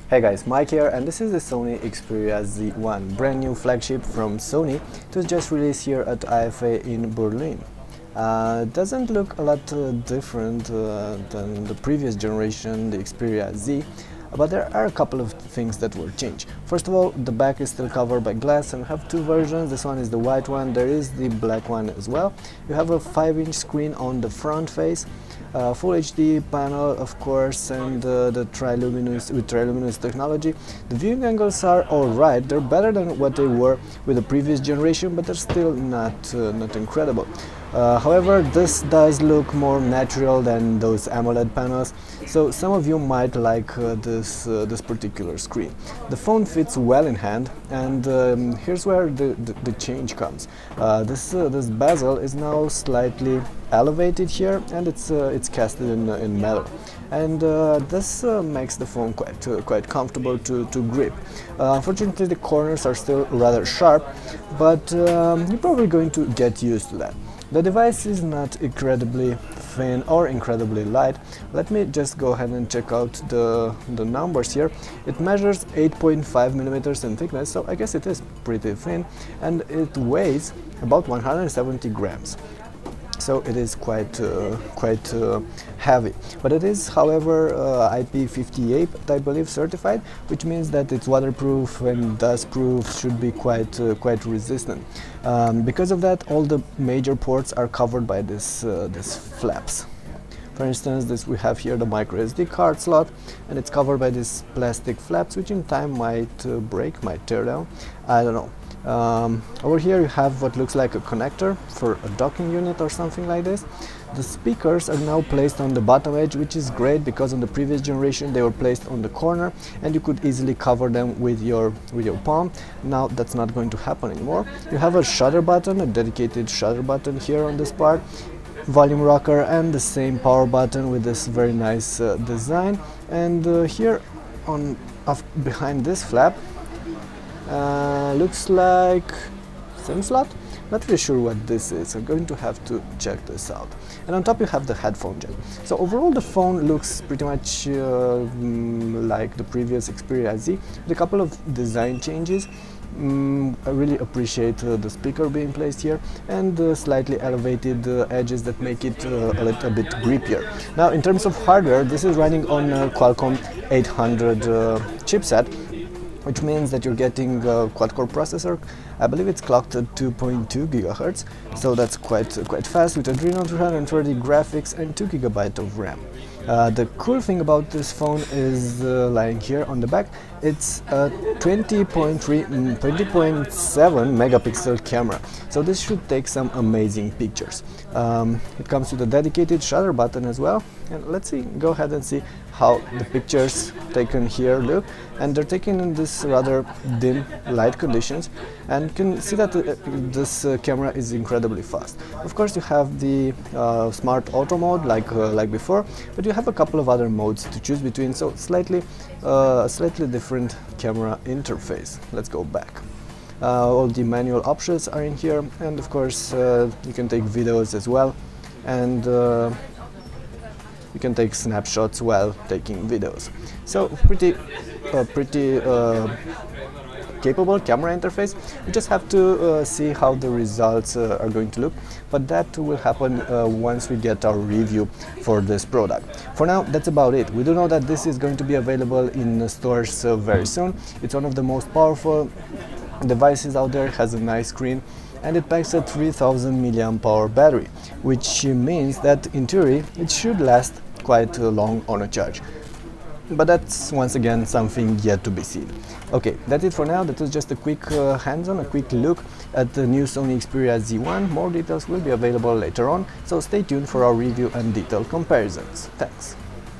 Hey guys, Mike here, and this is the Sony Xperia Z1, brand new flagship from Sony. It was just released here at IFA in Berlin. It doesn't look a lot different than the previous generation, the Xperia Z, but there are a couple of things that will change. First of all, the back is still covered by glass, and we have two versions. This one is the white one, there is the black one as well. You have a 5-inch screen on the front face, full HD panel of course, and the triluminous technology. The viewing angles are alright, they're better than what they were with the previous generation, but they're still not incredible. However, this does look more natural than those AMOLED panels, so some of you might like this particular screen. The phone fits well in hand, and here's where the change comes. This bezel is now slightly elevated here, and it's casted in metal, and this makes the phone quite comfortable to grip. Unfortunately, the corners are still rather sharp, but you're probably going to get used to that. The device is not incredibly thin or incredibly light. Let me just go ahead and check out the numbers here. It measures 8.5 millimeters in thickness, so I guess it is pretty thin, and it weighs about 170 grams. So it is quite heavy, but it is, however, IP58, I believe, certified, which means that it's waterproof and dustproof, should be quite resistant. Because of that, all the major ports are covered by this flaps. For instance, we have here the micro SD card slot, and it's covered by these plastic flaps, which in time might break, might tear down, I don't know. Over here you have what looks like a connector for a docking unit or something like this. The speakers are now placed on the bottom edge, which is great because on the previous generation they were placed on the corner and you could easily cover them with your palm. Now that's not going to happen anymore. You have a shutter button, a dedicated shutter button here on this part, volume rocker, and the same power button with this very nice design. And here behind this flap looks like SIM slot. Not really sure what this is. I'm going to have to check this out. And on top you have the headphone jack. So overall the phone looks pretty much like the previous Xperia Z, with a couple of design changes. I really appreciate the speaker being placed here, and the slightly elevated edges that make it a little bit grippier. Now, in terms of hardware, this is running on a Qualcomm 800 chipset, which means that you're getting a quad-core processor. I believe it's clocked at 2.2 GHz, so that's quite fast, with Adreno 330 graphics and 2 GB of RAM. The cool thing about this phone is lying here on the back. It's a 20.7 megapixel camera, so this should take some amazing pictures. It comes with a dedicated shutter button as well, and let's go ahead and see how the pictures taken here look. And they're taken in this rather dim light conditions, and you can see that this camera is incredibly fast. Of course, you have the smart auto mode like before, but you have a couple of other modes to choose between, so slightly different camera interface. Let's go back. All the manual options are in here, and of course you can take videos as well, and you can take snapshots while taking videos. So pretty capable camera interface. We just have to see how the results are going to look, but that will happen once we get our review for this product. For now, that's about it. We do know that this is going to be available in stores very soon. It's one of the most powerful devices out there, has a nice screen, and it packs a 3000 mAh battery, which means that in theory it should last quite long on a charge. But that's once again something yet to be seen. Okay, that's it for now. That was just a quick hands-on, a quick look at the new Sony Xperia Z1. More details will be available later on, so stay tuned for our review and detailed comparisons. Thanks.